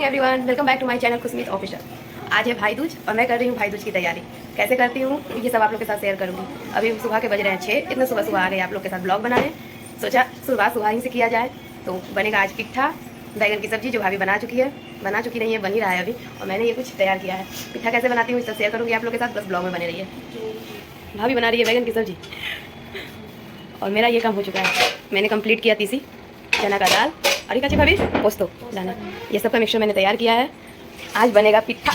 Morning everyone, welcome back to my channel Khushmeet official. आज है भाई दूज और मैं कर रही हूँ भाई दूज की तैयारी। कैसे करती हूँ ये सब आप लोग के साथ शेयर करूँगी। अभी सुबह के बज रहे हैं 6, इतना सुबह सुबह आ गए आप लोग के साथ ब्लॉग बनाने। सोचा सुबह सुबह ही से किया जाए। तो बनेगा आज पिट्ठा बैगन की सब्जी, जो भाभी बना चुकी नहीं है, बन ही रहा है अभी। और मैंने ये कुछ तैयार किया है। पिट्ठा कैसे बनाती हूँ ये सब शेयर करूँगी आप लोग के साथ, बस ब्लॉग में बने रहिए। भाभी बना रही है बैगन की सब्जी और मेरा ये काम हो चुका है। मैंने कंप्लीट किया तीसी, चना का दाल और एक अच्छी भाभी पोस्तो दाना, ये सब का मिक्सचर मैंने तैयार किया है। आज बनेगा पिट्ठा,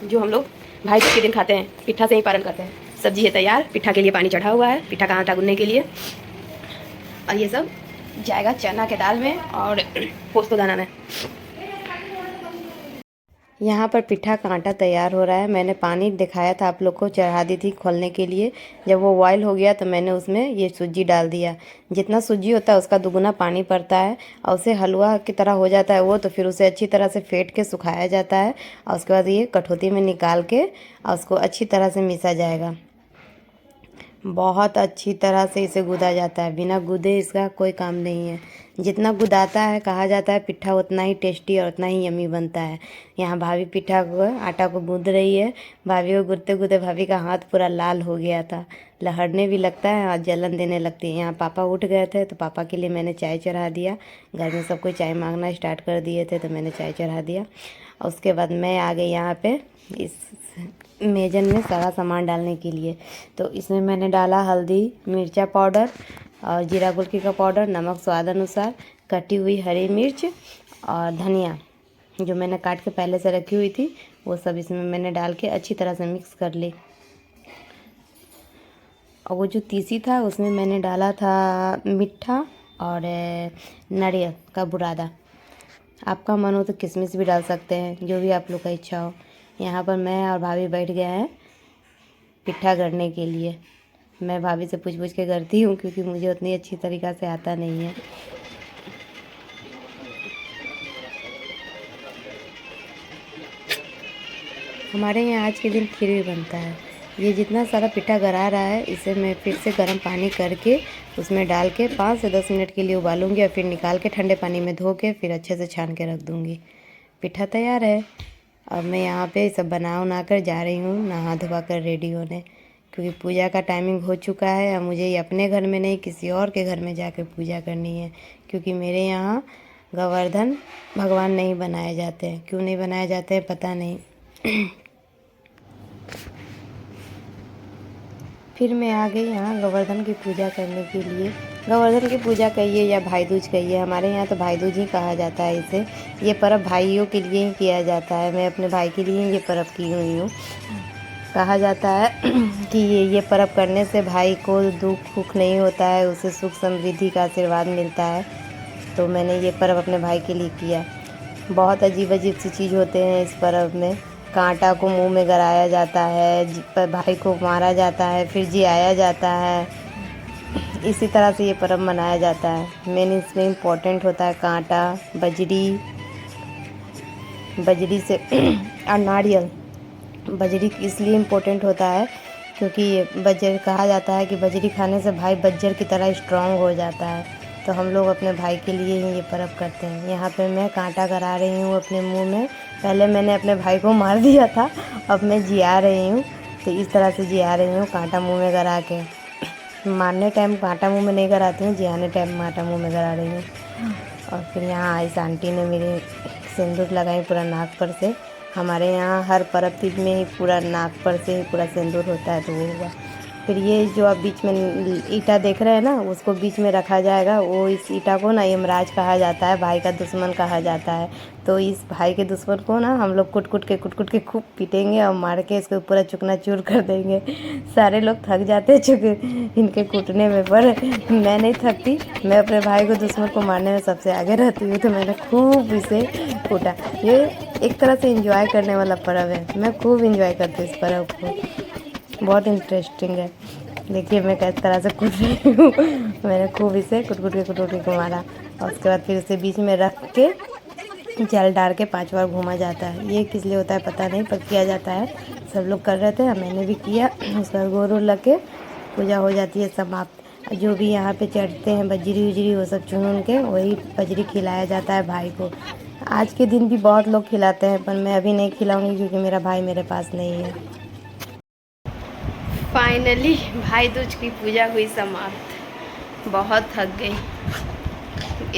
जो हम लोग भाई दूज के दिन खाते हैं, पिट्ठा से ही पारण करते हैं। सब्जी है तैयार, पिट्ठा के लिए पानी चढ़ा हुआ है, पिट्ठा का आटा गूंदने के लिए। और ये सब जाएगा चना के दाल में और पोस्तो दाना में। यहाँ पर पिट्ठा का आटा तैयार हो रहा है। मैंने पानी दिखाया था आप लोग को, चढ़ा दी थी खोलने के लिए। जब वो बॉयल हो गया तो मैंने उसमें ये सूजी डाल दिया। जितना सूजी होता है उसका दुगुना पानी पड़ता है और उसे हलवा की तरह हो जाता है वो। तो फिर उसे अच्छी तरह से फेंट के सुखाया जाता है और उसके बाद ये कटोती में निकाल के और उसको अच्छी तरह से मिसा जाएगा। बहुत अच्छी तरह से इसे गूदा जाता है, बिना गूदे इसका कोई काम नहीं है। जितना गुदाता है कहा जाता है पिट्ठा उतना ही टेस्टी और उतना ही यम्मी बनता है। यहाँ भाभी पिट्ठा को आटा को गूंद रही है। भाभी को गूंदते गूंदते भाभी का हाथ पूरा लाल हो गया था, लहरने भी लगता है और जलन देने लगती है। यहाँ पापा उठ गए थे तो पापा के लिए मैंने चाय चढ़ा दिया। घर में सब कोई चाय मांगना स्टार्ट कर दिए थे तो मैंने चाय चढ़ा दिया। और उसके बाद मैं आ गई यहाँ पे इस मेजन में सारा सामान डालने के लिए। तो इसमें मैंने डाला हल्दी, मिर्चा पाउडर और जीरा गुलकी का पाउडर, नमक स्वाद अनुसार, कटी हुई हरी मिर्च और धनिया जो मैंने काट के पहले से रखी हुई थी, वो सब इसमें मैंने डाल के अच्छी तरह से मिक्स कर ली। और वो जो तीसी था उसमें मैंने डाला था मिठा और नारियल का बुरादा। आपका मन हो तो किशमिश भी डाल सकते हैं, जो भी आप लोग का इच्छा हो। यहाँ पर मैं और भाभी बैठ गए हैं पिट्ठा गढ़ने के लिए। मैं भाभी से पूछ के करती हूँ क्योंकि मुझे उतनी अच्छी तरीक़ा से आता नहीं है। हमारे यहाँ आज के दिन खीर भी बनता है। ये जितना सारा पिट्ठा गरा रहा है इसे मैं फिर से गर्म पानी करके उसमें डाल के 5 से 10 मिनट के लिए उबालूंगी और फिर निकाल के ठंडे पानी में धो के फिर अच्छे से छान के रख दूँगी। पिट्ठा तैयार है। अब मैं यहाँ पे सब बना कर जा रही हूँ नहा धोवा कर रेडी होने, क्योंकि पूजा का टाइमिंग हो चुका है। और मुझे अपने घर में नहीं किसी और के घर में जाकर पूजा करनी है, क्योंकि मेरे यहाँ गोवर्धन भगवान नहीं बनाए जाते हैं। क्यों नहीं बनाए जाते हैं पता नहीं। फिर मैं आ गई यहाँ गोवर्धन की पूजा करने के लिए। गोवर्धन की पूजा कहिए या भाई दूज कहिए, हमारे यहाँ तो भाई दूज ही कहा जाता है इसे। ये पर्व भाइयों के लिए ही किया जाता है। मैं अपने भाई के लिए ये पर्व की हुई हूँ। कहा जाता है कि ये पर्व करने से भाई को दुख नहीं होता है, उसे सुख समृद्धि का आशीर्वाद मिलता है। तो मैंने ये पर्व अपने भाई के लिए किया। बहुत अजीब सी चीज़ होते हैं इस पर्व में। कांटा को मुंह में गराया जाता है, भाई को मारा जाता है, फिर जियाया जाता है। इसी तरह से ये पर्व मनाया जाता है। मेन इसमें इम्पोर्टेंट होता है कांटा, बजरी से और नारियल। बजरी इसलिए इम्पोर्टेंट होता है क्योंकि बजर कहा जाता है कि बजरी खाने से भाई बज्जर की तरह स्ट्रांग हो जाता है। तो हम लोग अपने भाई के लिए ही ये पर्व करते हैं। यहाँ पे मैं कांटा करा रही हूँ अपने मुंह में। पहले मैंने अपने भाई को मार दिया था, अब मैं जिया रही हूँ। तो इस तरह से जिया रही हूँ कांटा मुंह में करा के। मारने टाइम कांटा मुंह में नहीं कराती हूँ, जियाने टाइम कांटा मुंह में करा रही हूँ। और फिर यहाँ इस आंटी ने मेरे सिंदूर लगाई पूरा नाक पर से। हमारे यहाँ हर पर्व तीज में ही पूरा नाक पर से ही पूरा सिंदूर होता है, तो वो हुआ। फिर ये जो आप बीच में ईटा देख रहे हैं ना, उसको बीच में रखा जाएगा। वो इस ईटा को ना यमराज कहा जाता है, भाई का दुश्मन कहा जाता है। तो इस भाई के दुश्मन को ना हम लोग कुट कुट के खूब पीटेंगे और मार के इसको पूरा चूकना चूर कर देंगे। सारे लोग थक जाते हैं चूँकि इनके कूटने में, पर मैं नहीं थकती। मैं अपने भाई को दुश्मन को मारने में सबसे आगे रहती हूँ। तो मैंने खूब इसे कूटा। ये एक तरह से एंजॉय करने वाला पर्व है। मैं खूब एंजॉय करती हूँ इस पर्व को, बहुत इंटरेस्टिंग है। देखिए मैं किस तरह से कूट रही हूँ। मैंने खूब इसे कुट के मारा और उसके बाद फिर उसे बीच में रख के जल डाल के 5 बार घूमा जाता है। ये किस लिए होता है पता नहीं, पर किया जाता है। सब लोग कर रहे थे, मैंने भी किया। उसका गोर लग के पूजा हो जाती है समाप्त। जो भी यहाँ पे चढ़ते हैं बजरी उजरी वो सब चुन के वही बजरी खिलाया जाता है भाई को। आज के दिन भी बहुत लोग खिलाते हैं, पर मैं अभी नहीं खिलाऊंगी क्योंकि मेरा भाई मेरे पास नहीं है। फाइनली भाई दूज की पूजा हुई समाप्त। बहुत थक गई,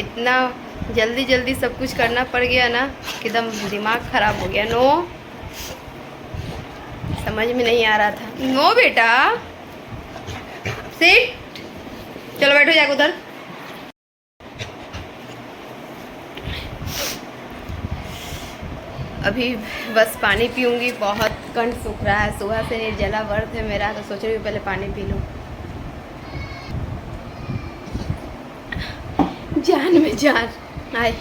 इतना जल्दी जल्दी सब कुछ करना पड़ गया ना कि एकदम दिमाग ख़राब हो गया। नो, समझ में नहीं आ रहा था। नो बेटा, सिट, चलो बैठो जाके उधर। अभी बस पानी पीऊँगी, बहुत कंठ सूख रहा है। सुबह से निर्जला व्रत है मेरा, तो सोच रही हूँ पहले पानी पी लूँ। जान में जान आए।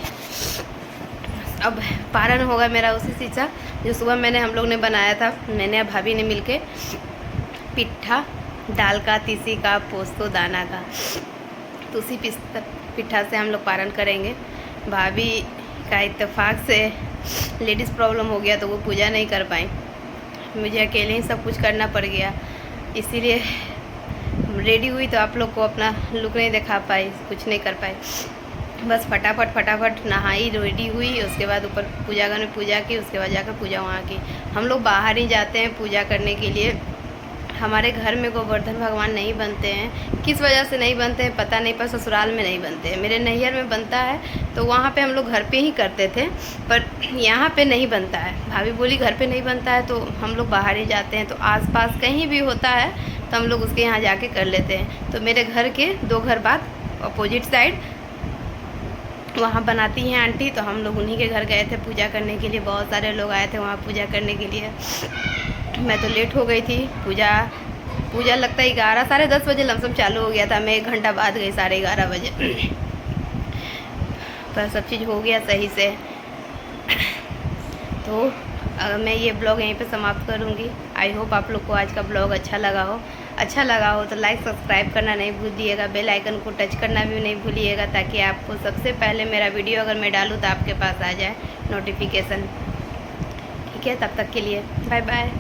अब पारण होगा मेरा उसी चीज़ का जो सुबह हम लोग ने बनाया था, मैंने और भाभी ने मिलके, पिट्ठा दाल का, तीसी का, पोस्तो दाना का। तो उसी पिट्ठा से हम लोग पारण करेंगे। भाभी का इत्तेफाक से लेडीज़ प्रॉब्लम हो गया तो वो पूजा नहीं कर पाई, मुझे अकेले ही सब कुछ करना पड़ गया। इसीलिए रेडी हुई तो आप लोग को अपना लुक नहीं दिखा पाई, कुछ नहीं कर पाई। बस फटाफट नहाई, रेडी हुई, उसके बाद ऊपर पूजा घर में पूजा की, उसके बाद जाकर पूजा वहाँ की। हम लोग बाहर ही जाते हैं पूजा करने के लिए। हमारे घर में गोवर्धन भगवान नहीं बनते हैं, किस वजह से नहीं बनते हैं पता नहीं, पर ससुराल में नहीं बनते हैं। मेरे नैहर में बनता है तो वहाँ पे हम लोग घर पे ही करते थे, पर यहाँ पे नहीं बनता है। भाभी बोली घर पे नहीं बनता है तो हम लोग बाहर ही जाते हैं। तो आसपास कहीं भी होता है तो हम लोग उसके यहाँ जाके कर लेते हैं। तो मेरे घर के 2 घर बाद अपोजिट साइड वहाँ बनाती हैं आंटी, तो हम लोग उन्हीं के घर गए थे पूजा करने के लिए। बहुत सारे लोग आए थे वहाँ पूजा करने के लिए। मैं तो लेट हो गई थी। पूजा लगता है 11 साढ़े 10 बजे लमसम चालू हो गया था। मैं 1 घंटा बाद गई, 11:30 बजे। पर सब चीज़ हो गया सही से। तो मैं ये ब्लॉग यहीं पे समाप्त करूँगी। आई होप आप लोग को आज का ब्लॉग अच्छा लगा हो तो लाइक सब्सक्राइब करना नहीं भूलिएगा, बेल आइकन को टच करना भी नहीं भूलिएगा, ताकि आपको सबसे पहले मेरा वीडियो अगर मैं डालूँ तो आपके पास आ जाए नोटिफिकेशन। ठीक है, तब तक के लिए बाय बाय।